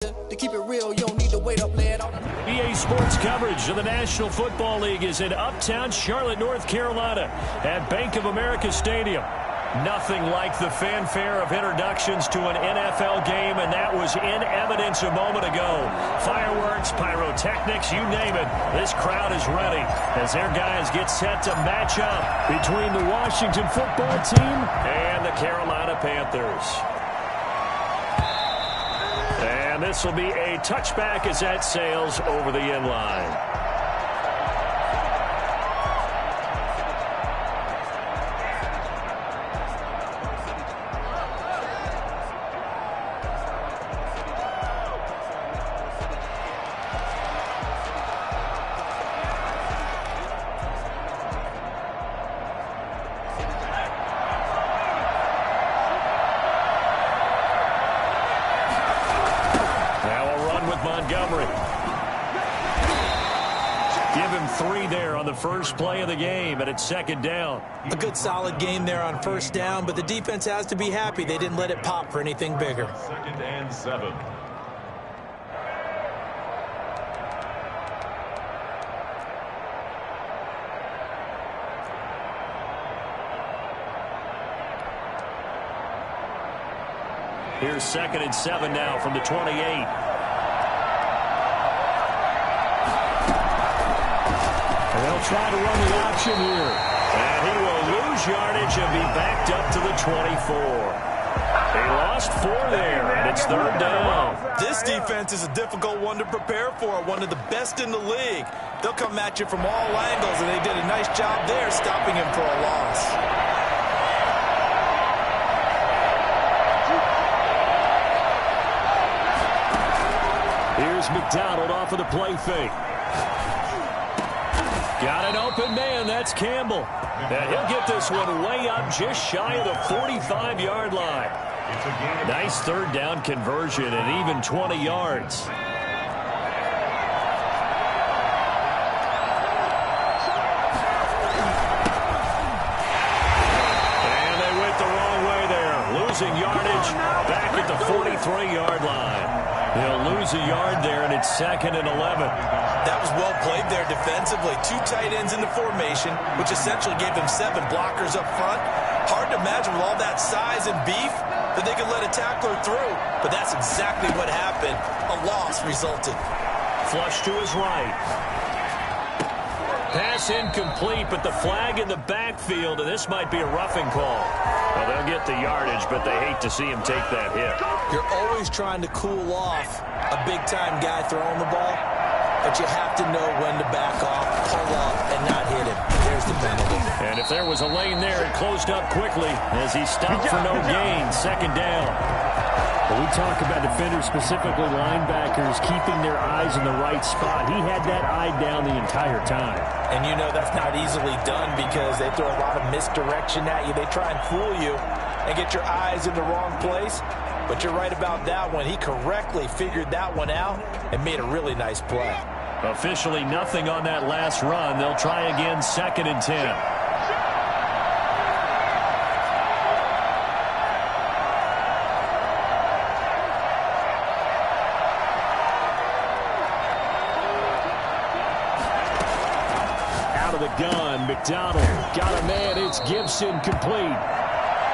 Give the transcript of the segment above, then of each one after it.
To keep it real, you don't need to wait up, lad. EA Sports coverage of the National Football League is in uptown Charlotte, North Carolina at Bank of America Stadium. Nothing like the fanfare of introductions to an NFL game, and that was in evidence a moment ago. Fireworks, pyrotechnics, you name it. This crowd is ready as their guys get set to match up between the Washington football team and the Carolina Panthers. And this will be a touchback as that sails over the end line. Montgomery. Give him 3 there on the first play of the game, and it's second down. A good solid game there on first down, but the defense has to be happy they didn't let it pop for anything bigger. 2nd and 7. Here's 2nd and 7 now from the 28. They'll try to run the option here. And he will lose yardage and be backed up to the 24. They lost 4 there, and it's 3rd down. This defense is a difficult one to prepare for, one of the best in the league. They'll come at you from all angles, and they did a nice job there stopping him for a loss. Here's McDonald off of the play fake. Got an open man. That's Campbell. And he'll get this one way up just shy of the 45-yard line. Nice 3rd down conversion and even 20 yards. And they went the wrong way there. Losing yardage back at the 43-yard line. He'll lose a yard there, and it's 2nd and 11. That was well played there defensively. 2 tight ends in the formation, which essentially gave them 7 blockers up front. Hard to imagine with all that size and beef that they could let a tackler through. But that's exactly what happened. A loss resulted. Flush to his right. Pass incomplete, but the flag in the backfield, and this might be a roughing call. Well, they'll get the yardage, but they hate to see him take that hit. You're always trying to cool off a big-time guy throwing the ball, but you have to know when to back off, pull up, and not hit him. There's the penalty. And if there was a lane there, it closed up quickly as he stopped for no gain. 2nd down. Well, we talk about defenders, specifically linebackers, keeping their eyes in the right spot. He had that eye down the entire time. And you know that's not easily done because they throw a lot of misdirection at you. They try and fool you and get your eyes in the wrong place. But you're right about that one. He correctly figured that one out and made a really nice play. Officially nothing on that last run. They'll try again 2nd and 10. The gun, McDonald got a man. It's Gibson complete.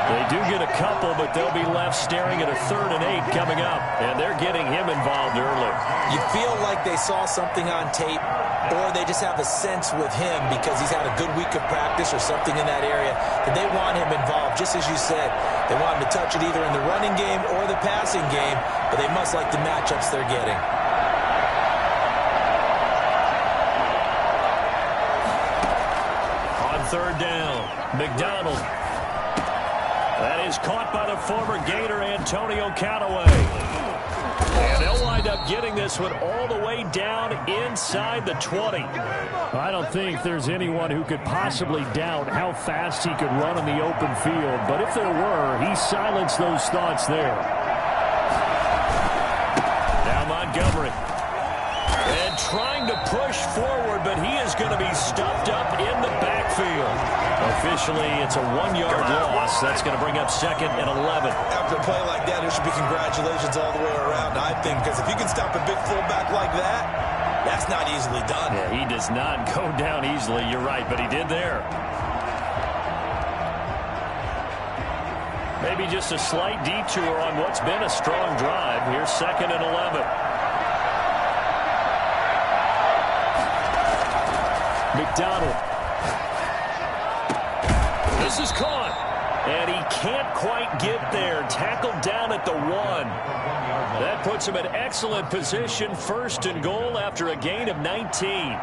They do get a couple, but they'll be left staring at a 3rd and 8 coming up, and they're getting him involved early. You feel like they saw something on tape, or they just have a sense with him because he's had a good week of practice or something in that area that they want him involved. Just as you said, they want him to touch it either in the running game or the passing game, but they must like the matchups they're getting. On 3rd down, McDonald. That is caught by the former Gator Antonio Callaway. And they'll wind up getting this one all the way down inside the 20. I don't think there's anyone who could possibly doubt how fast he could run in the open field. But if there were, he silenced those thoughts there. Now Montgomery. And trying to push forward, but he is going to be stuffed up in the backfield. Officially, it's a 1-yard loss. That's going to bring up 2nd and 11. After a play like that, there should be congratulations all the way around, I think, because if you can stop a big fullback like that, that's not easily done. Yeah, he does not go down easily. You're right, but he did there. Maybe just a slight detour on what's been a strong drive. Here's 2nd and 11. McDonald. This is caught. And he can't quite get there. Tackled down at the 1. That puts him in excellent position. 1st and goal after a gain of 19.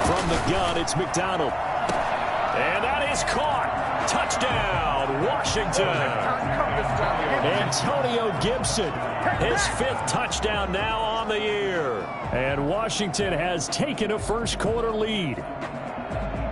From the gun, it's McDonald. And that is caught. Touchdown, Washington. Antonio Gibson, his 5th touchdown now on the year. And Washington has taken a first-quarter lead.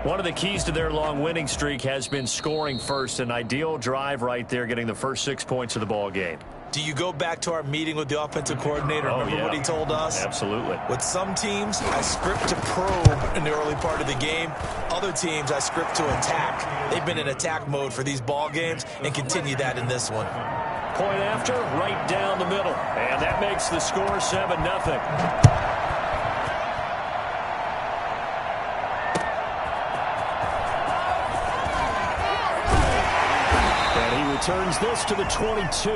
One of the keys to their long winning streak has been scoring first. An ideal drive right there, getting the first 6 points of the ball game. Do you go back to our meeting with the offensive coordinator? Remember what he told us? Absolutely. With some teams, I script to probe in the early part of the game. Other teams, I script to attack. They've been in attack mode for these ball games and continue that in this one. Point after, right down the middle. And that makes the score 7-0. Turns this to the 22. Let's go.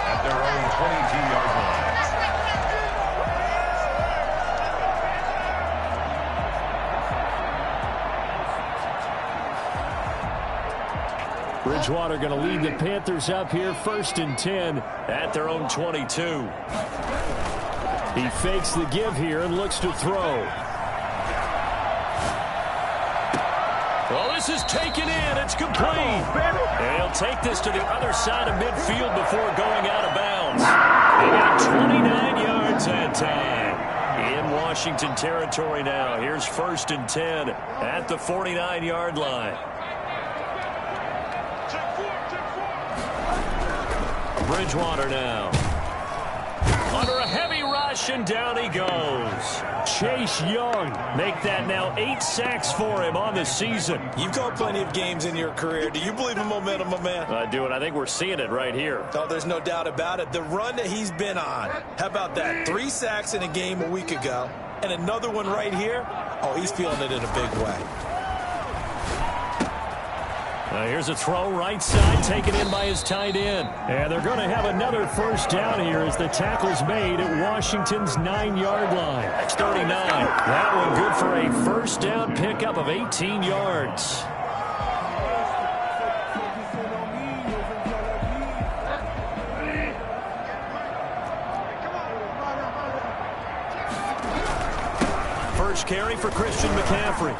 At their own 22-yard line. Bridgewater going to lead the Panthers up here, 1st and 10 at their own 22. He fakes the give here and looks to throw. Well, this is taken in. It's complete. And he'll take this to the other side of midfield before going out of bounds. He got 29 yards that time. In Washington territory now. Here's 1st and 10 at the 49-yard line. Bridgewater now. Under a heavy rush, and down he goes. Chase Young make that now 8 sacks for him on the season. You've called plenty of games in your career. Do you believe in momentum, my man? I do, and I think we're seeing it right here. Oh, there's no doubt about it. The run that he's been on. How about that? 3 sacks in a game a week ago, and another one right here. Oh, he's feeling it in a big way. Here's a throw right side, taken in by his tight end. And they're going to have another first down here as the tackle's made at Washington's 9-yard line. That's 39. That one good for a first down pickup of 18 yards. First carry for Christian McCaffrey.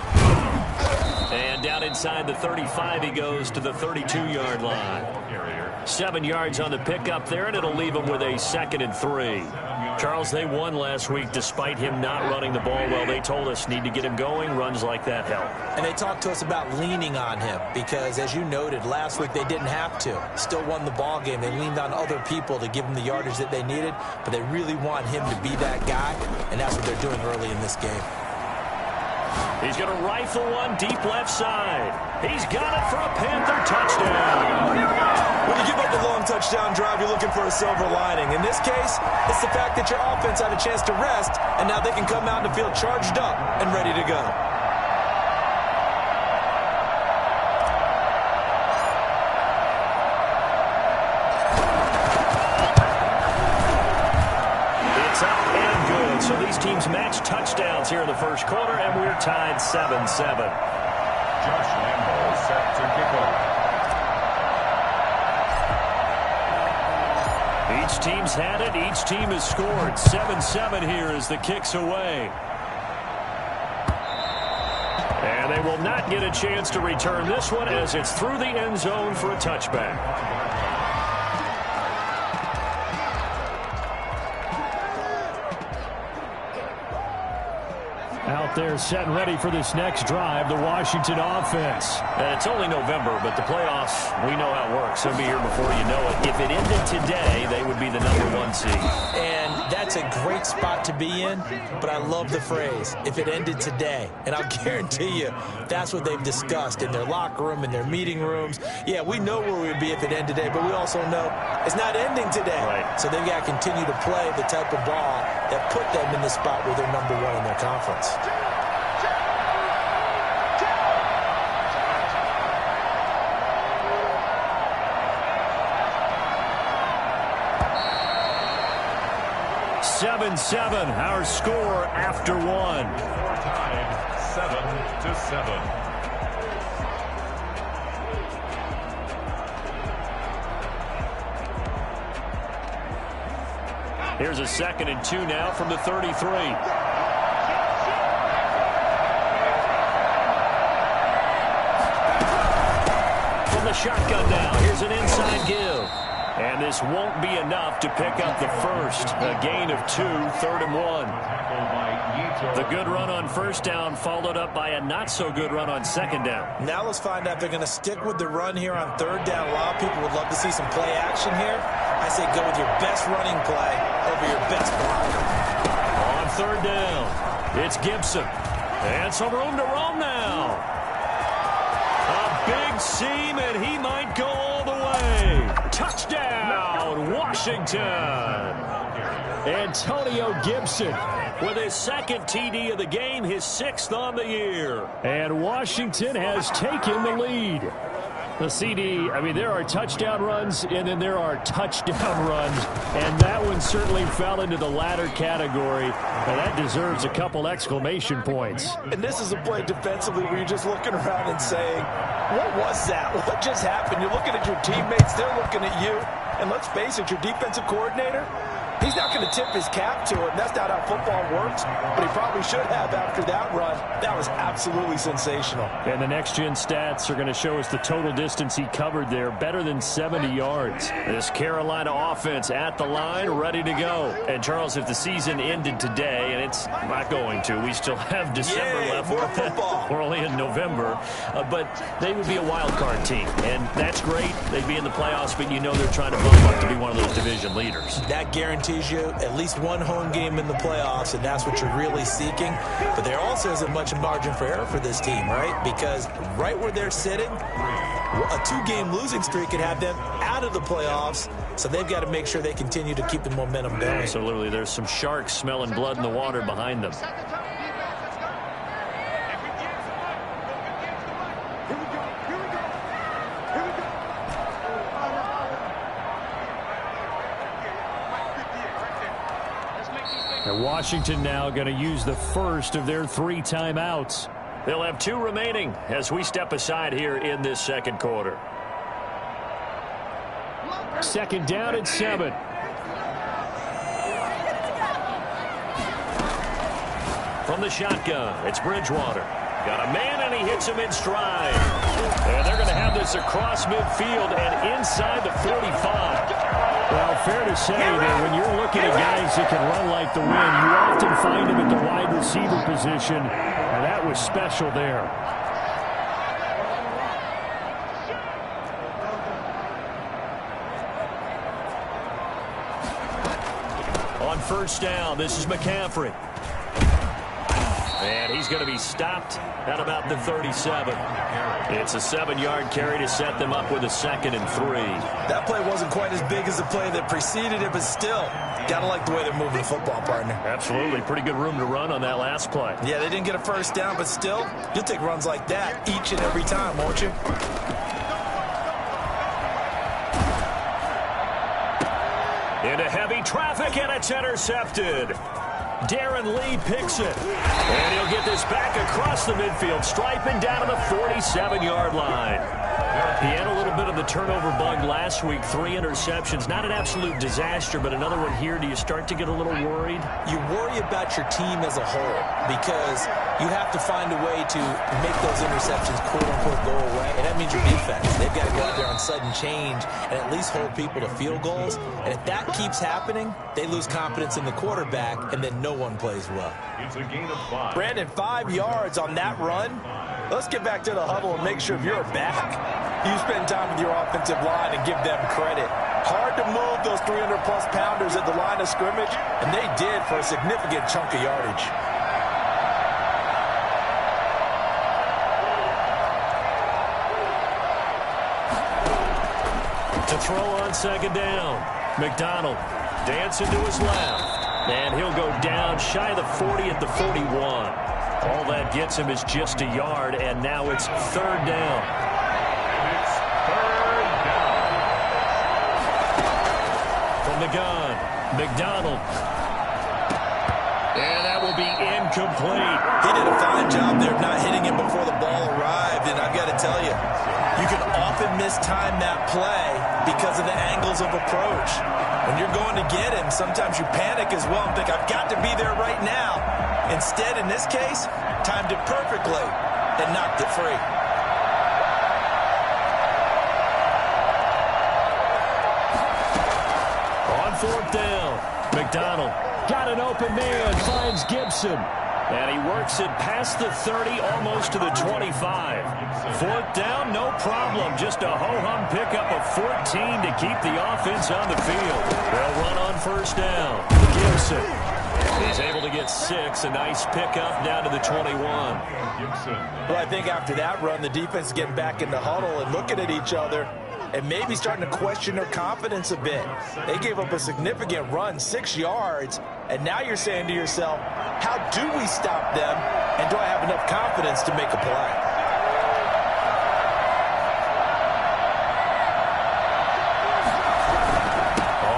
And down inside the 35 he goes to the 32-yard line. 7 yards on the pickup there, and it'll leave him with a 2nd and 3. Charles, they won last week despite him not running the ball well. They told us need to get him going. Runs like that help. And they talked to us about leaning on him because, as you noted, last week they didn't have to. Still won the ball game. They leaned on other people to give them the yardage that they needed, but they really want him to be that guy, and that's what they're doing early in this game. He's going to rifle one deep left side. He's got it for a Panther touchdown. When you give up a long touchdown drive, you're looking for a silver lining. In this case, it's the fact that your offense had a chance to rest, and now they can come out and feel charged up and ready to go. So these teams match touchdowns here in the first quarter, and we're tied 7-7. Josh Lambo set to kick off. Each team's had it. Each team has scored. 7-7 here as the kick's away. And they will not get a chance to return this one as it's through the end zone for a touchback. Out They're set and ready for this next drive, the Washington offense. And it's only November, but the playoffs, we know how it works. They'll be here before you know it. If it ended today, they would be the #1 seed. And that's a great spot to be in, but I love the phrase, if it ended today. And I'll guarantee you that's what they've discussed in their locker room, in their meeting rooms. Yeah, we know where we would be if it ended today, but we also know it's not ending today. Right. So they've got to continue to play the type of ball that put them in the spot where they're #1 in their conference. Seven, our score after one. Time 7-7. Here's a 2nd and 2 now from the 33. From the shotgun now, here's an inside give. And this won't be enough to pick up the first. A gain of 2, 3rd and 1. The good run on first down followed up by a not-so-good run on 2nd down. Now let's find out if they're going to stick with the run here on 3rd down. A lot of people would love to see some play action here. I say go with your best running play over your best blocker. On 3rd down, it's Gibson. And some room to roam now. A big seam, and he might go all the way. Touchdown, Washington. Antonio Gibson With his 2nd TD of the game, his 6th on the year. And Washington has taken the lead. The CD, I mean, there are touchdown runs, and then there are touchdown runs. And that one certainly fell into the latter category. And that deserves a couple exclamation points. And this is a play defensively where you're just looking around and saying, what was that? What just happened? You're looking at your teammates. They're looking at you. And let's face it, your defensive coordinator, he's not going to tip his cap to it. That's not how football works. But he probably should have after that run. That was absolutely sensational. And the next-gen stats are going to show us the total distance he covered there. Better than 70 yards. This Carolina offense at the line, ready to go. And, Charles, if the season ended today, and it's not going to, we still have December left. More football. We're only in November. But they would be a wild card team. And that's great. They'd be in the playoffs, but you know they're trying to bump up to be one of those division leaders. That guarantees you at least one home game in the playoffs, and that's what you're really seeking. But there also isn't much margin for error for this team, right? Because right where they're sitting, a 2-game losing streak could have them out of the playoffs, so they've got to make sure they continue to keep the momentum going. Absolutely. There's some sharks smelling blood in the water behind them. And Washington now going to use the first of their 3 timeouts. They'll have 2 remaining as we step aside here in this second quarter. 2nd down and 7. From the shotgun, it's Bridgewater. Got a man, and he hits him in stride. And they're going to have this across midfield and inside the 45. Well, fair to say that when you're looking at guys that can run like the wind, you often find them at the wide receiver position, and that was special there. On first down, this is McCaffrey. And he's going to be stopped at about the 37. It's a 7-yard carry to set them up with a 2nd and 3. That play wasn't quite as big as the play that preceded it, but still, got to like the way they're moving the football, partner. Absolutely. Pretty good room to run on that last play. Yeah, they didn't get a first down, but still, you'll take runs like that each and every time, won't you? Into heavy traffic, and it's intercepted. Darren Lee picks it. And he'll get this back across the midfield stripe and down to the 47-yard line. He had a little bit of the turnover bug last week. 3 interceptions. Not an absolute disaster, but another one here. Do you start to get a little worried? You worry about your team as a whole because you have to find a way to make those interceptions, quote-unquote, go away. And that means your defense. They've got to go out there and on sudden change and at least hold people to field goals. And if that keeps happening, they lose confidence in the quarterback, and then no one plays well. It's a gain of 5. Brandon, 5 yards on that run. Let's get back to the huddle and make sure if you're back, you spend time with your offensive line and give them credit. Hard to move those 300-plus pounders at the line of scrimmage, and they did for a significant chunk of yardage. To throw on second down. McDonald dancing to his left. And he'll go down shy of the 40 at the 41. All that gets him is just a yard, and now it's third down. It's third down. From the gun, McDonald. And that will be incomplete. He did a fine job there of not hitting him before the ball arrived, and I've got to tell you, you can often mistime that play because of the angles of approach. When you're going to get him, sometimes you panic as well and think, I've got to be there right now. Instead, in this case, timed it perfectly and knocked it free. On fourth down, McDonald got an open man, finds Gibson. And he works it past the 30, almost to the 25. Fourth down, no problem. Just a ho-hum pickup of 14 to keep the offense on the field. They'll run on first down. Gibson. He's able to get 6. A nice pickup down to the 21. Gibson. Well, I think after that run, the defense is getting back in the huddle and looking at each other and maybe starting to question their confidence a bit. They gave up a significant run, 6 yards, and now you're saying to yourself, how do we stop them, and do I have enough confidence to make a play?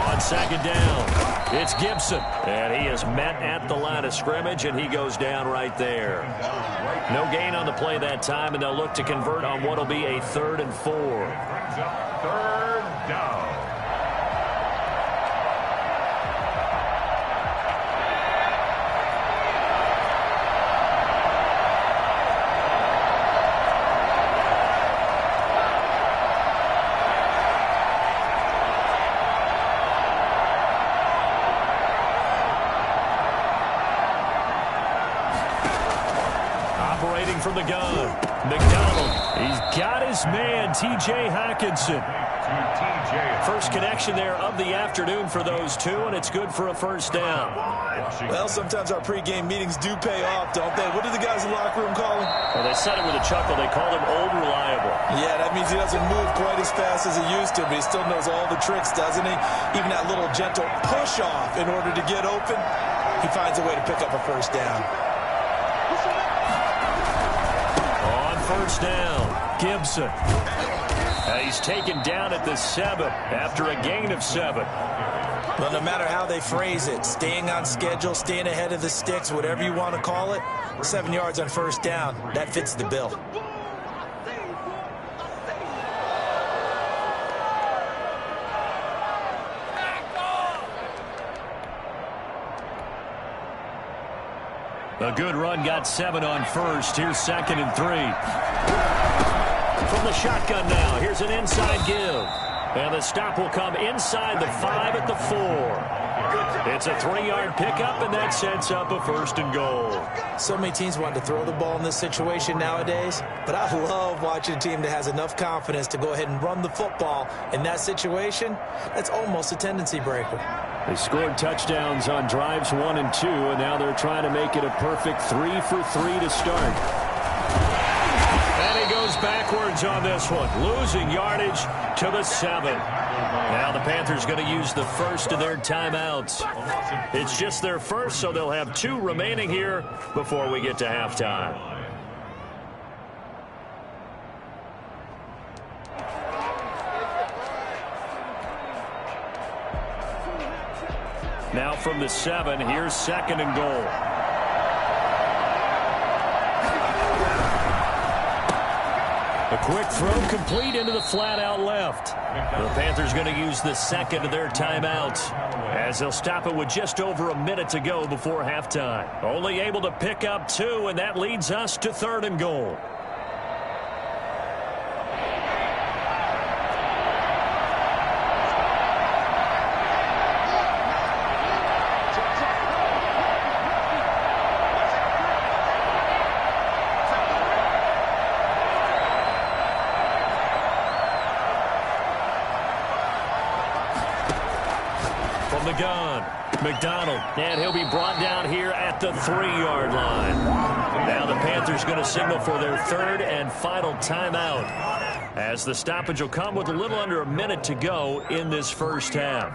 On second down, it's Gibson, and he is met at the line of scrimmage, and he goes down right there. No gain on the play that time, and they'll look to convert on what will be a 3rd and 4. Brings up third down. Operating from the gun, McDonald. He's got his man, T.J. Hockenson. First connection there of the afternoon for those two, and it's good for a first down. Well, sometimes our pregame meetings do pay off, don't they? What do the guys in the locker room call him? Well, they said it with a chuckle. They called him Old Reliable. Yeah, that means he doesn't move quite as fast as he used to, but he still knows all the tricks, doesn't he? Even that little gentle push-off in order to get open, he finds a way to pick up a first down. On first down, Gibson. He's taken down at the 7 after a gain of 7. Well, no matter how they phrase it, staying on schedule, staying ahead of the sticks, whatever you want to call it, 7 yards on first down, that fits the bill. A good run got 7 on first. Here's 2nd and 3. From the shotgun now, here's an inside give. And the stop will come inside the 5 at the 4. It's a 3-yard pickup, and that sets up a 1st and goal. So many teams want to throw the ball in this situation nowadays, but I love watching a team that has enough confidence to go ahead and run the football. In that situation, that's almost a tendency breaker. They scored touchdowns on drives 1 and 2, and now they're trying to make it a perfect 3 for 3 to start. And he goes backwards on this one, losing yardage to the 7. Now the Panthers going to use the first of their timeouts. It's just their first, so they'll have 2 remaining here before we get to halftime. Now from the 7, here's 2nd and goal. A quick throw complete into the flat out left. The Panthers going to use the 2nd of their timeouts as they'll stop it with just over a minute to go before halftime. Only able to pick up 2, and that leads us to 3rd and goal. the gun. McDonald, and he'll be brought down here at the 3-yard line. Now the Panthers going to signal for their third and final timeout, as the stoppage will come with a little under a minute to go in this first half.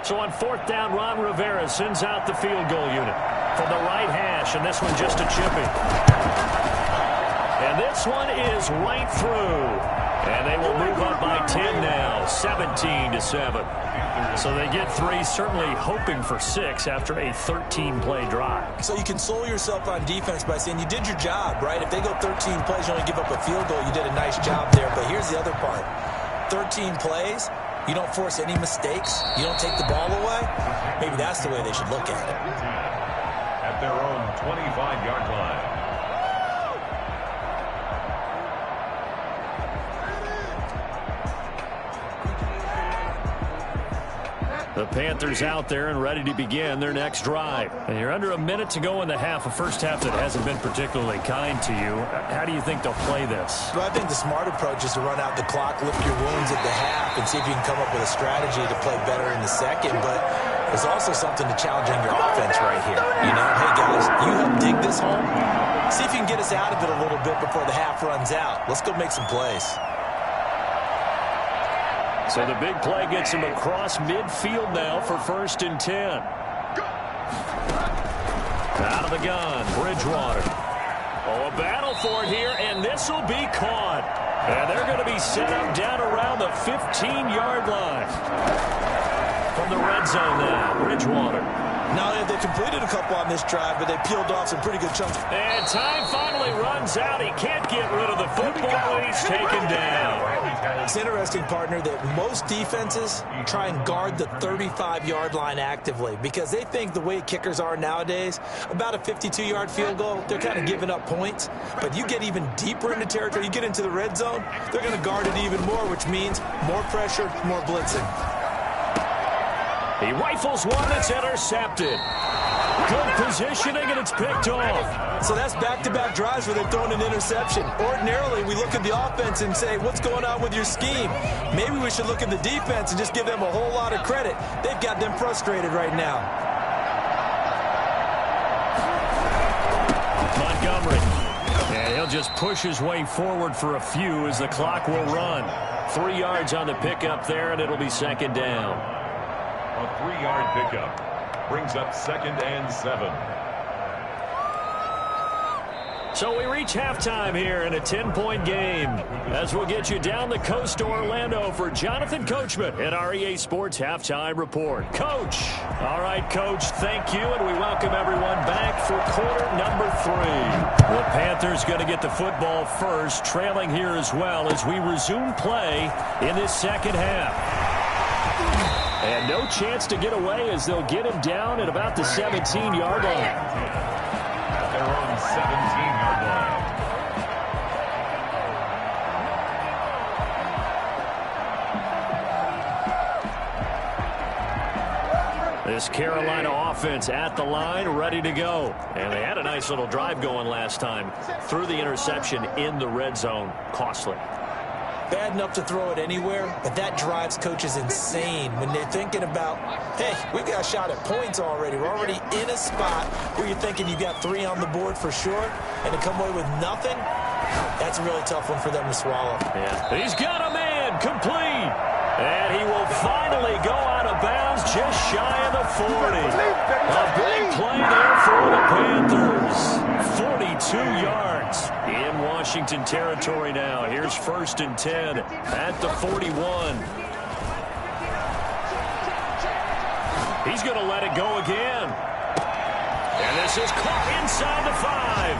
So on fourth down, Ron Rivera sends out the field goal unit from the right hash, and this one just a chipping. And this one is right through. And they will move up by 10 now, 17-7. So they get 3, certainly hoping for 6 after a 13-play drive. So you console yourself on defense by saying you did your job, right? If they go 13 plays, you only give up a field goal, you did a nice job there. But here's the other part. 13 plays, you don't force any mistakes, you don't take the ball away. Maybe that's the way they should look at it. At their own 25-yard line. The Panthers out there and ready to begin their next drive. And you're under a minute to go in the half, a first half that hasn't been particularly kind to you. How do you think they'll play this? Well, I think the smart approach is to run out the clock, lick your wounds at the half, and see if you can come up with a strategy to play better in the second. But there's also something to challenge on your offense right here. You know, hey, guys, you help dig this home. See if you can get us out of it a little bit before the half runs out. Let's go make some plays. So the big play gets him across midfield now for 1st and 10. Out of the gun, Bridgewater. Oh, a battle for it here, and this will be caught. And they're going to be set up down around the 15-yard line. From the red zone now, Bridgewater. Not only have they completed a couple on this drive, but they peeled off some pretty good chunks. And time finally runs out. He can't get rid of the football, and he's taken down. It's interesting, partner, that most defenses try and guard the 35-yard line actively because they think the way kickers are nowadays, about a 52-yard field goal, they're kind of giving up points. But you get even deeper into territory, you get into the red zone, they're going to guard it even more, which means more pressure, more blitzing. He rifles one that's intercepted. Good positioning, and it's picked off. So that's back-to-back drives where they're throwing an interception. Ordinarily, we look at the offense and say, what's going on with your scheme? Maybe we should look at the defense and just give them a whole lot of credit. They've got them frustrated right now. Montgomery. And he'll just push his way forward for a few as the clock will run. 3 yards on the pickup there, and it'll be 2nd down. A 3-yard pickup brings up 2nd and 7. So we reach halftime here in a 10-point game as we'll get you down the coast to Orlando for Jonathan Coachman at our EA Sports Halftime Report. Coach. All right, Coach, thank you, and we welcome everyone back for quarter number 3. The Panthers going to get the football first, trailing here as well as we resume play in this second half. And no chance to get away as they'll get him down at about the 17-yard line. At their own 17-yard line. This Carolina offense at the line, ready to go. And they had a nice little drive going last time. Threw the interception in the red zone. Costly. Bad enough to throw it anywhere, but that drives coaches insane when they're thinking about, hey, we've got a shot at points already. We're already in a spot where you're thinking you've got 3 on the board for sure, and to come away with nothing, that's a really tough one for them to swallow. Yeah. He's got a man, complete. And he will finally go out of bounds just shy of the 40. A big play there for the Panthers. 42 yards in Washington territory now. Here's 1st and 10 at the 41. He's going to let it go again. And this is caught inside the 5.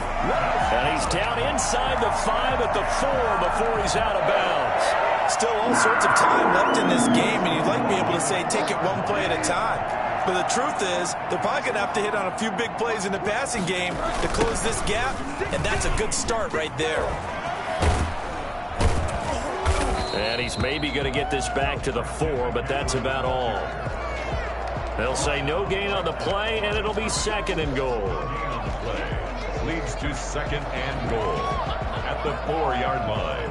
And he's down inside the 5 at the 4 before he's out of bounds. Still all sorts of time left in this game, and you'd like to be able to say take it one play at a time. But the truth is, they're probably going to have to hit on a few big plays in the passing game to close this gap, and that's a good start right there. And he's maybe going to get this back to the 4, but that's about all. They'll say no gain on the play, and it'll be 2nd and goal. on the play leads to 2nd and goal at the 4-yard line.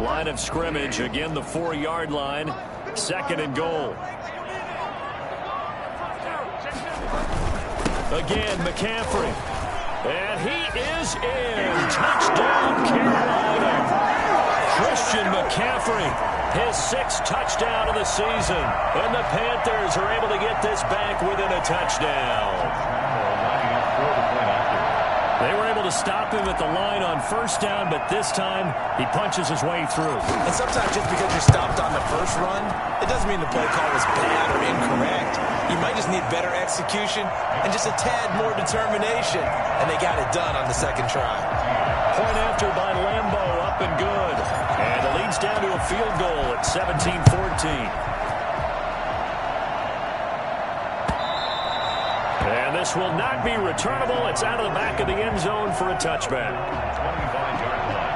Line of scrimmage, again the 4-yard line. 2nd and goal. Again, McCaffrey. And he is in. Touchdown, Carolina. Christian McCaffrey, his 6th touchdown of the season. And the Panthers are able to get this back within a touchdown. They were able to stop him at the line on 1st down, but this time he punches his way through. And sometimes just because you're stopped on the first run, it doesn't mean the play call was bad or incorrect. You might just need better execution and just a tad more determination. And they got it done on the 2nd try. Point after by Lambo, up and good. And it leads down to a field goal at 17-14. And this will not be returnable. It's out of the back of the end zone for a touchback. 25-yard line.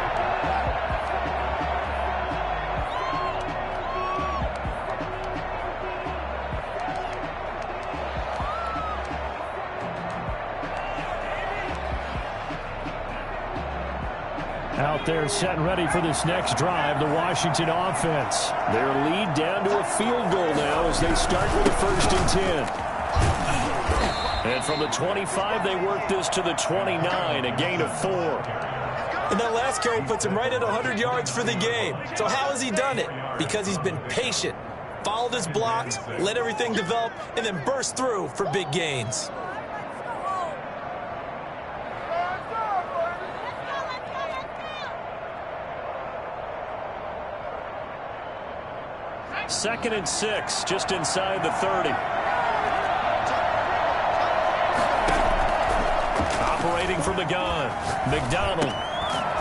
Out there set and ready for this next drive, the Washington offense. Their lead down to a field goal now as they start with a 1st and 10. And from the 25, they work this to the 29, a gain of 4. And that last carry puts him right at 100 yards for the game. So how has he done it? Because he's been patient, followed his blocks, let everything develop, and then burst through for big gains. Second and 6, just inside the 30. Operating from the gun, McDonald.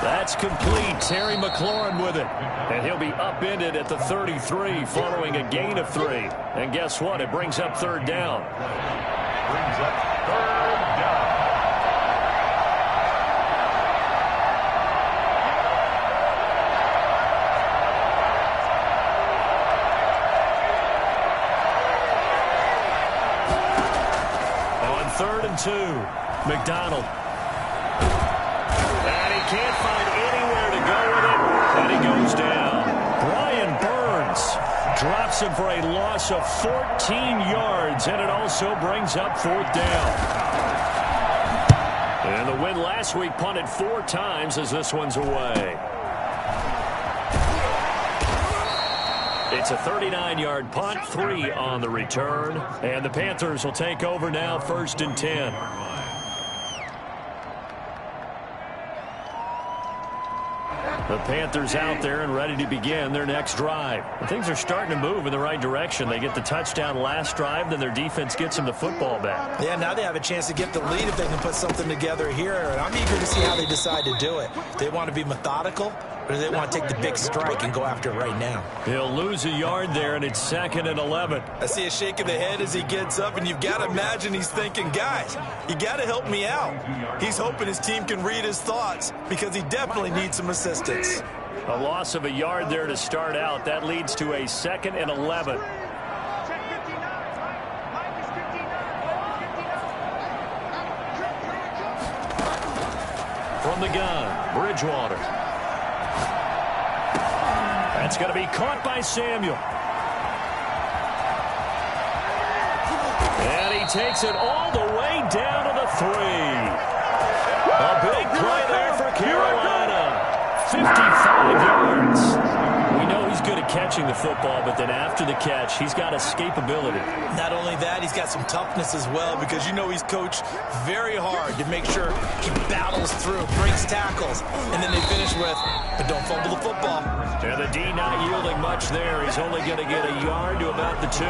That's complete. Terry McLaurin with it. And he'll be upended at the 33 following a gain of 3. And guess what? It brings up 3rd down. Brings up 3rd down. On 3rd and 2. McDonald. And he can't find anywhere to go with it. And he goes down. Brian Burns drops him for a loss of 14 yards. And it also brings up 4th down. And the win last week punted 4 times as this one's away. It's a 39-yard punt, 3 on the return. And the Panthers will take over now, 1st and 10. The Panthers out there and ready to begin their next drive. And things are starting to move in the right direction. They get the touchdown last drive, then their defense gets them the football back. Yeah, now they have a chance to get the lead if they can put something together here. And I'm eager to see how they decide to do it. They want to be methodical, or do they want to take the big strike and go after it right now? He'll lose a yard there, and it's 2nd and 11. I see a shake of the head as he gets up, and you've got to imagine he's thinking, guys, you got to help me out. He's hoping his team can read his thoughts because he definitely needs some assistance. A loss of a yard there to start out. That leads to a 2nd and 11. From the gun, Bridgewater. That's going to be caught by Samuel. And he takes it all the way down to the 3. A big play there for Carolina. 55 yards. We know he's good at catching the football, but then after the catch, he's got escapability. Not only that, he's got some toughness as well because you know he's coached very hard to make sure he battles through, breaks tackles, and then they finish with, but don't fumble the football. And the D not yielding much there. He's only going to get a yard to about the 2.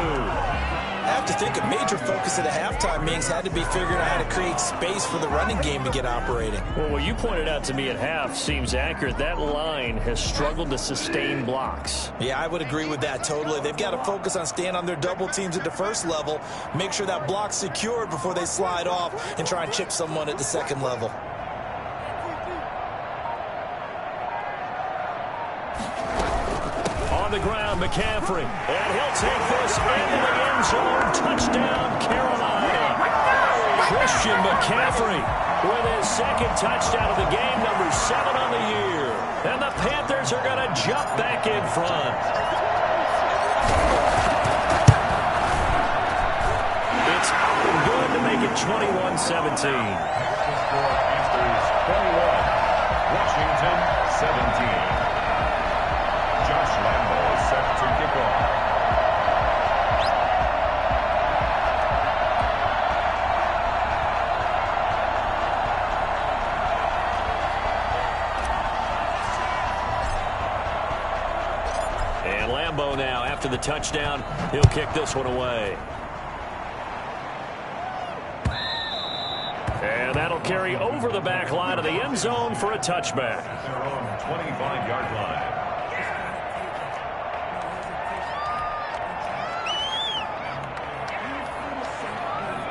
I have to think a major focus at the halftime meetings had to be figuring out how to create space for the running game to get operating. Well, what you pointed out to me at half seems accurate. That line has struggled to sustain blocks. Yeah, I would agree with that totally. They've got to focus on staying on their double teams at the first level, make sure that block's secured before they slide off and try and chip someone at the second level. On the ground, McCaffrey. And he'll take this into the end zone. Touchdown, Carolina. Christian McCaffrey with his 2nd touchdown of the game, number 7 on the year. And the Panthers are going to jump back in front. It's good to make it 21-17. Panthers 21, Washington 17. Josh Lambo is set to kick off. And Lambo now, after the touchdown, he'll kick this one away. And that'll carry over the back line of the end zone for a touchback. At their own 25-yard line.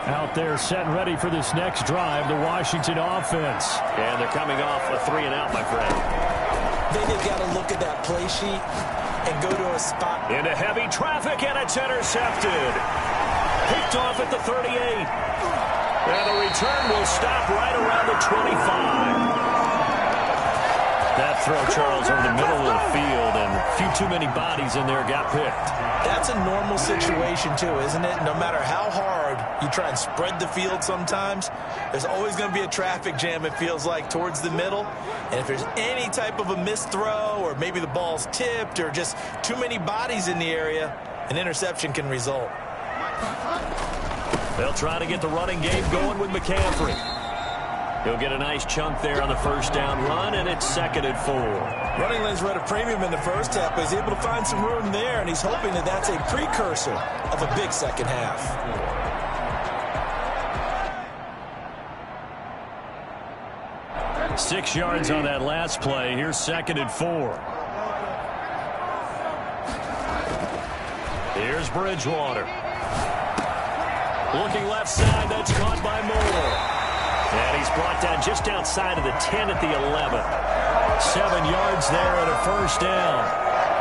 Out there set and ready for this next drive, the Washington offense. And they're coming off a 3-and-out, my friend. Then you've got to look at that play sheet and go to a spot. Into heavy traffic, and it's intercepted. Picked off at the 38. And the return will stop right around the 25. That throw, Charles, over the middle of the field, and a few too many bodies in there got picked. That's a normal situation, too, isn't it? No matter how hard you try and spread the field sometimes, there's always going to be a traffic jam, it feels like, towards the middle. And if there's any type of a missed throw, or maybe the ball's tipped, or just too many bodies in the area, an interception can result. They'll try to get the running game going with McCaffrey. He'll get a nice chunk there on the first down run, and it's 2nd and 4. Running lanes were at a premium in the first half, but he's able to find some room there, and he's hoping that that's a precursor of a big second half. Six yards on that last play. Here's 2nd and 4. Here's Bridgewater. Looking left side, that's caught by Moore. And he's brought down just outside of the 10 at the 11. 7 yards there and a first down.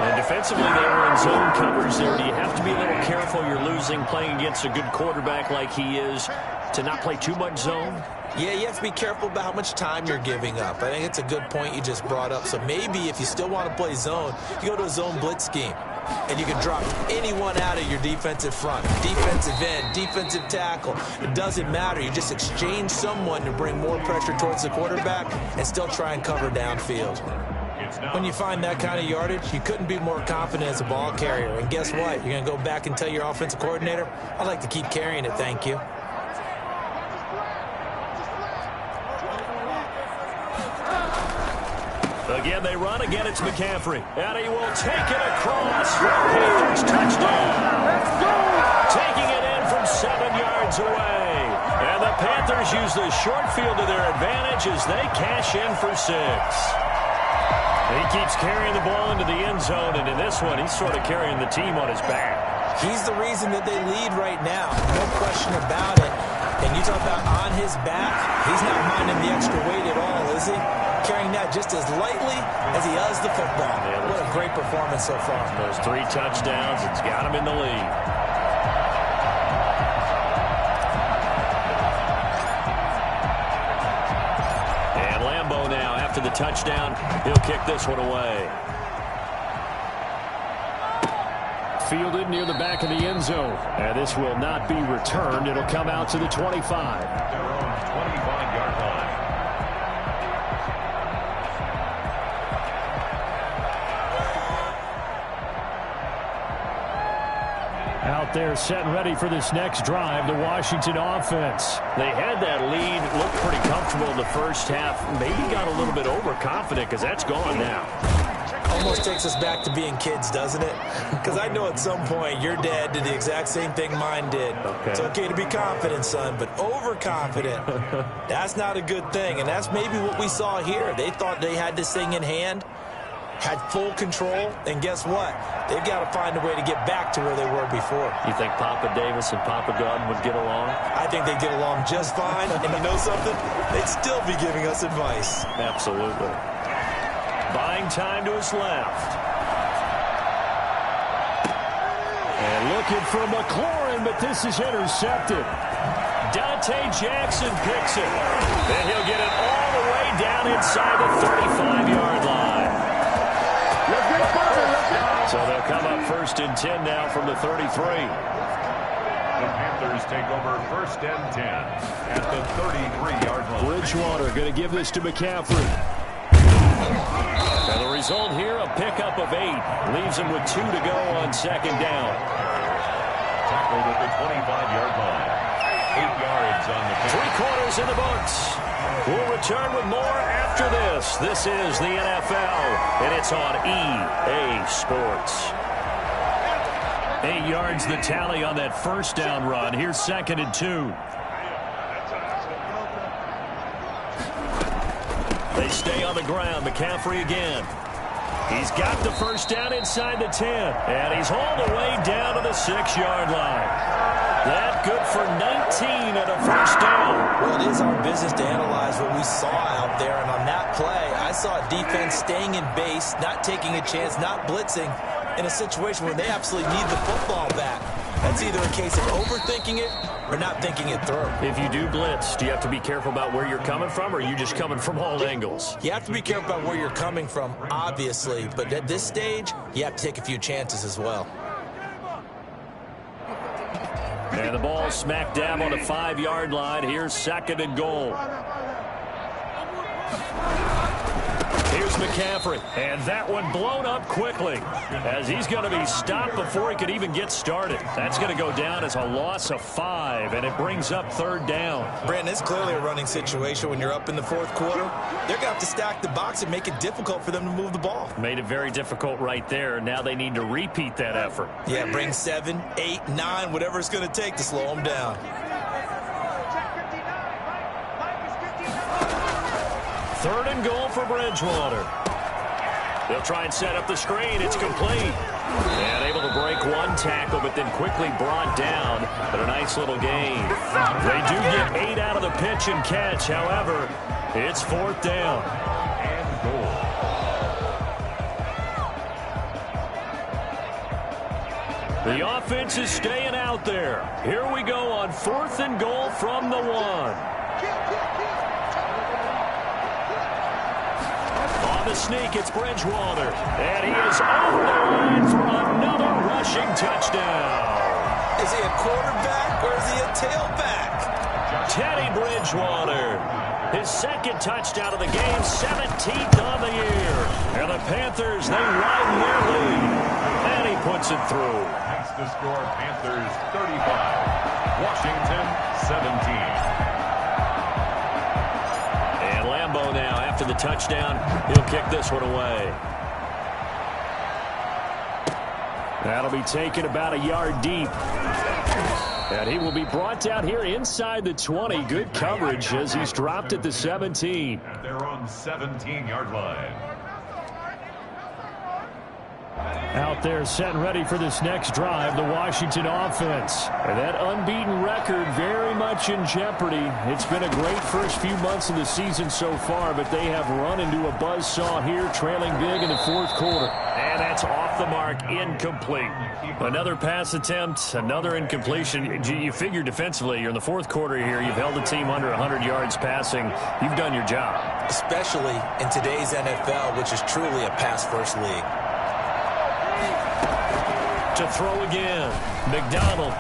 And defensively, they were in zone coverage there. Do you have to be a little careful? You're losing, playing against a good quarterback like he is, to not play too much zone? Yeah, you have to be careful about how much time you're giving up. I think it's a good point you just brought up. So maybe if you still want to play zone, you go to a zone blitz scheme. And you can drop anyone out of your defensive front, defensive end, defensive tackle. It doesn't matter. You just exchange someone to bring more pressure towards the quarterback and still try and cover downfield. When you find that kind of yardage, you couldn't be more confident as a ball carrier. And guess what? You're going to go back and tell your offensive coordinator, I'd like to keep carrying it, thank you. Again, they run. Again, it's McCaffrey. And he will take it across. Panthers touchdown. Taking it in from 7 yards away. And the Panthers use the short field to their advantage as they cash in for 6. He keeps carrying the ball into the end zone, and in this one, he's sort of carrying the team on his back. He's the reason that they lead right now. No question about it. And you talk about on his back, he's not minding the extra weight at all, is he? Carrying that just as lightly as he does the football. Yeah, what a great performance so far. Those 3 touchdowns, it's got him in the lead. And Lambo now, after the touchdown, he'll kick this one away. Fielded near the back of the end zone. And this will not be returned. It'll come out to the 25. Their own 25-yard line. Out there set and ready for this next drive, the Washington offense. They had that lead, looked pretty comfortable in the first half. Maybe got a little bit overconfident because that's gone now. Almost takes us back to being kids, doesn't it? Because I know at some point your dad did the exact same thing mine did. Okay. It's okay to be confident, son, but overconfident, that's not a good thing. And that's maybe what we saw here. They thought they had this thing in hand, had full control, and guess what? They've got to find a way to get back to where they were before. You think Papa Davis and Papa Gunn would get along? I think they'd get along just fine. And you know something? They'd still be giving us advice. Absolutely. Buying time to his left. And looking for McLaurin, but this is intercepted. Dante Jackson picks it. And he'll get it all the way down inside the 35-yard line. So they'll come up 1st and 10 now from the 33. The Panthers take over 1st and 10 at the 33-yard line. Bridgewater going to give this to McCaffrey. And the result here, a pickup of 8. Leaves him with 2 to go on 2nd down. Tackled at the 25-yard line. 8 yards on the pick. 3 quarters in the books. We'll return with more after this. This is the NFL, and it's on EA Sports. 8 yards the tally on that 1st down run. Here's 2nd and 2. They stay on the ground. McCaffrey again. He's got the 1st down inside the 10. And he's all the way down to the 6-yard line. That good for 19 at a 1st down. Well, it is our business to analyze what we saw out there. And on that play, I saw a defense staying in base, not taking a chance, not blitzing, in a situation where they absolutely need the football back. That's either a case of overthinking it or not thinking it through. If you do blitz, do you have to be careful about where you're coming from, or are you just coming from all angles? You have to be careful about where you're coming from, obviously. But at this stage, you have to take a few chances as well. And the ball smack dab on the 5-yard line. Here's 2nd and goal. Here's McCaffrey, and that one blown up quickly as he's going to be stopped before he could even get started. That's going to go down as a loss of 5, and it brings up 3rd down. Brandon, it's clearly a running situation when you're up in the 4th quarter. They're going to have to stack the box and make it difficult for them to move the ball. Made it very difficult right there. Now they need to repeat that effort. Yeah, bring 7, 8, 9, whatever it's going to take to slow them down. 3rd and goal for Bridgewater. They'll try and set up the screen. It's complete. And able to break 1 tackle, but then quickly brought down. But a nice little gain. They do get 8 out of the pitch and catch. However, it's 4th down. And goal. The offense is staying out there. Here we go on 4th and goal from the 1. On the sneak, it's Bridgewater. And he is over the line for another rushing touchdown. Is he a quarterback or is he a tailback? Teddy Bridgewater. His 2nd touchdown of the game, 17th on the year. And the Panthers, they widen their lead. And he puts it through. That's the score. Panthers 35. Washington 17. Now, after the touchdown, he'll kick this one away. That'll be taken about a yard deep. And he will be brought down here inside the 20. Good coverage as he's dropped at the 17. They're on 17-yard line. Out there set and ready for this next drive, the Washington offense. And that unbeaten record very much in jeopardy. It's been a great first few months of the season so far, but they have run into a buzzsaw here, trailing big in the 4th quarter. And that's off the mark, incomplete. Another pass attempt, another incompletion. You figure defensively, you're in the 4th quarter here. You've held the team under 100 yards passing. You've done your job. Especially in today's NFL, which is truly a pass-first league. To throw again. McDonald.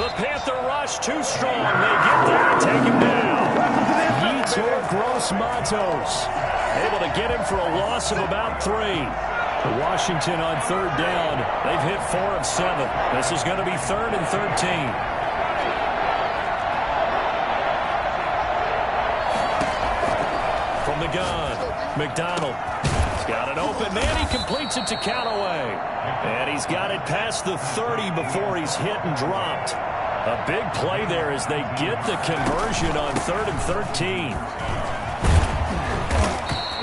The Panther rush too strong. They get there and take him down. Yetur Gross-Matos. Able to get him for a loss of about 3. Washington on 3rd down. They've hit 4 of 7. This is going to be 3rd and 13. From the gun, McDonald. He's got it open. Man, he completes it to Callaway. And he's got it past the 30 before he's hit and dropped. A big play there as they get the conversion on 3rd and 13.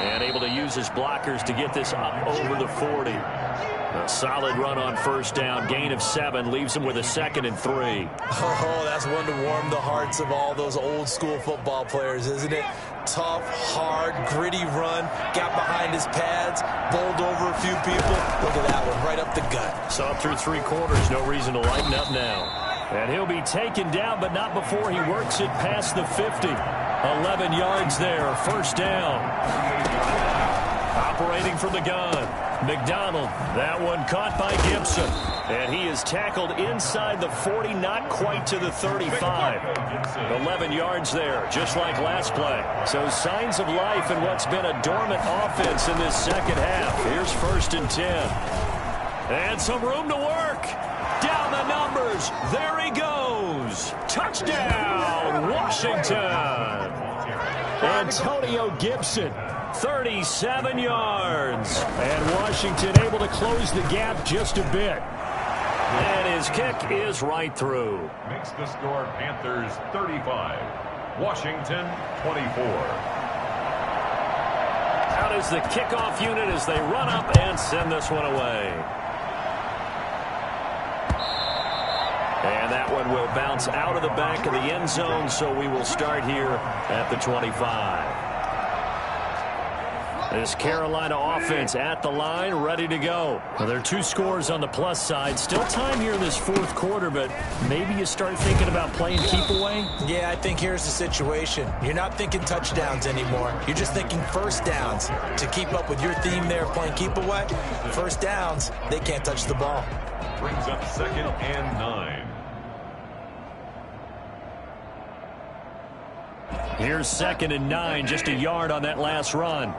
And able to use his blockers to get this up over the 40. A solid run on 1st down. Gain of 7 leaves him with a 2nd and 3. Oh, that's one to warm the hearts of all those old school football players, isn't it? Tough, hard, gritty run. Got behind his pads, bowled over a few people. Look at that one, right up the gut. Saw it through 3 quarters. No reason to lighten up now. And he'll be taken down, but not before he works it past the 50. 11 yards there, 1st down. operating from the gun. McDonald, that one caught by Gibson. And he is tackled inside the 40, not quite to the 35. 11 yards there, just like last play. So signs of life in what's been a dormant offense in this second half. Here's 1st and 10. And some room to work. Down the numbers. There he goes. Touchdown, Washington. Antonio Gibson, 37 yards. and Washington able to close the gap just a bit. And his kick is right through. Makes the score Panthers 35, Washington 24. Out is the kickoff unit as they run up and send this one away. And that one will bounce out of the back of the end zone, so we will start here at the 25. This Carolina offense at the line, ready to go. Well, there are 2 scores on the plus side. Still time here in this 4th quarter, but maybe you start thinking about playing keep away? Yeah, I think here's the situation. You're not thinking touchdowns anymore. You're just thinking first downs. To keep up with your theme there, playing keep away, first downs, they can't touch the ball. Brings up 2nd and 9. Here's 2nd and 9, just a yard on that last run.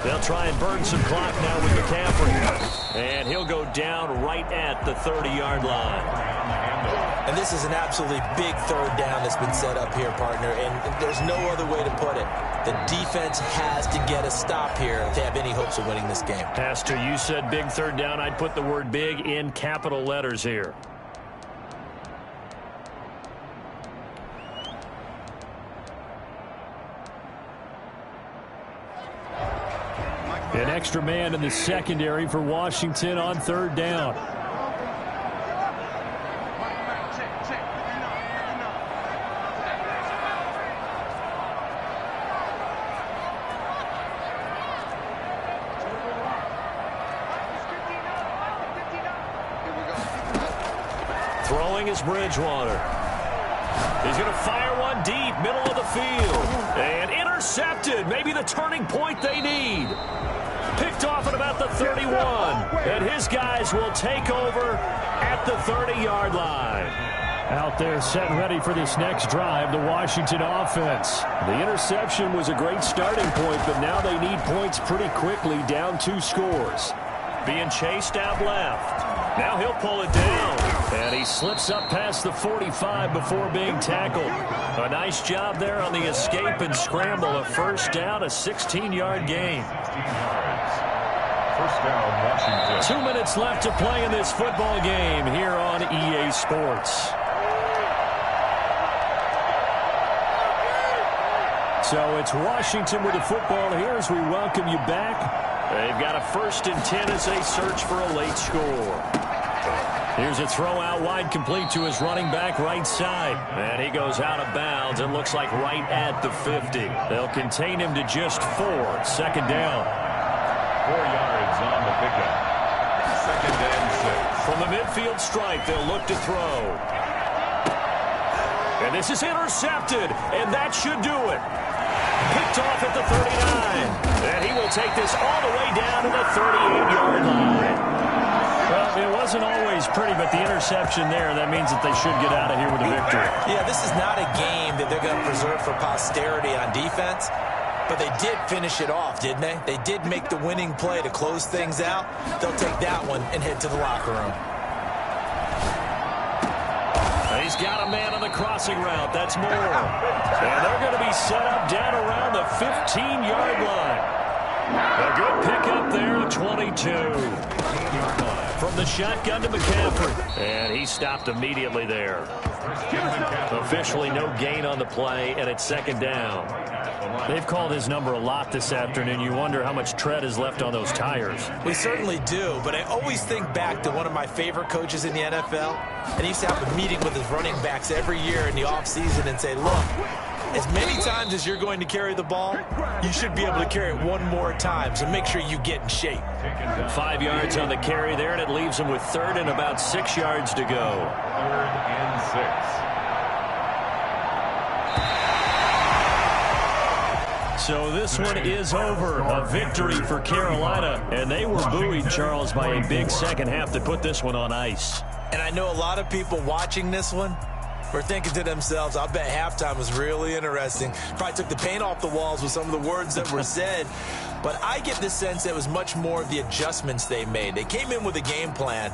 They'll try and burn some clock now with McCaffrey. And he'll go down right at the 30-yard line. And this is an absolutely big 3rd down that's been set up here, partner, and there's no other way to put it. The defense has to get a stop here if they have any hopes of winning this game. Pastor, you said big 3rd down. I'd put the word big in capital letters here. An extra man in the secondary for Washington on 3rd down. Throwing is Bridgewater. He's going to fire one deep, middle of the field. And intercepted. Maybe the turning point they need. Picked off at about the 31. And his guys will take over at the 30-yard line. Out there set and ready for this next drive, the Washington offense. The interception was a great starting point, but now they need points pretty quickly, down 2 scores. Being chased out left. Now he'll pull it down. And he slips up past the 45 before being tackled. A nice job there on the escape and scramble. A 1st down, a 16-yard gain. 16 yards. 1st down, Washington. 2 minutes left to play in this football game here on EA Sports. So it's Washington with the football here as we welcome you back. They've got a 1st and 10 as they search for a late score. Here's a throw out wide, complete to his running back right side. And he goes out of bounds. It looks like right at the 50. They'll contain him to just 4. 2nd down. 4 yards on the pickup. 2nd and 6. From the midfield stripe, they'll look to throw. And this is intercepted, and that should do it. Picked off at the 39. And he will take this all the way down to the 38-yard line. Well, it wasn't always pretty, but the interception there, that means that they should get out of here with a victory. Yeah, this is not a game that they're going to preserve for posterity on defense, but they did finish it off, didn't they? They did make the winning play to close things out. They'll take that one and head to the locker room. He's got a man on the crossing route. That's Moore. And they're going to be set up down around the 15-yard line. A good pickup there at 22. From the shotgun to McCaffrey. And he stopped immediately there. Officially no gain on the play, and it's 2nd down. They've called his number a lot this afternoon. You wonder how much tread is left on those tires. We certainly do, but I always think back to one of my favorite coaches in the NFL, and he used to have a meeting with his running backs every year in the offseason and say, look, as many times as you're going to carry the ball, you should be able to carry it one more time, so make sure you get in shape. 5 yards on the carry there, and it leaves him with 3rd and about 6 yards to go. 3rd and 6. So this one is over. A victory for Carolina, and they were buoyed, Charles, by a big second half that put this one on ice. And I know a lot of people watching this one were thinking to themselves, I bet halftime was really interesting. Probably took the paint off the walls with some of the words that were said. But I get the sense it was much more of the adjustments they made. They came in with a game plan,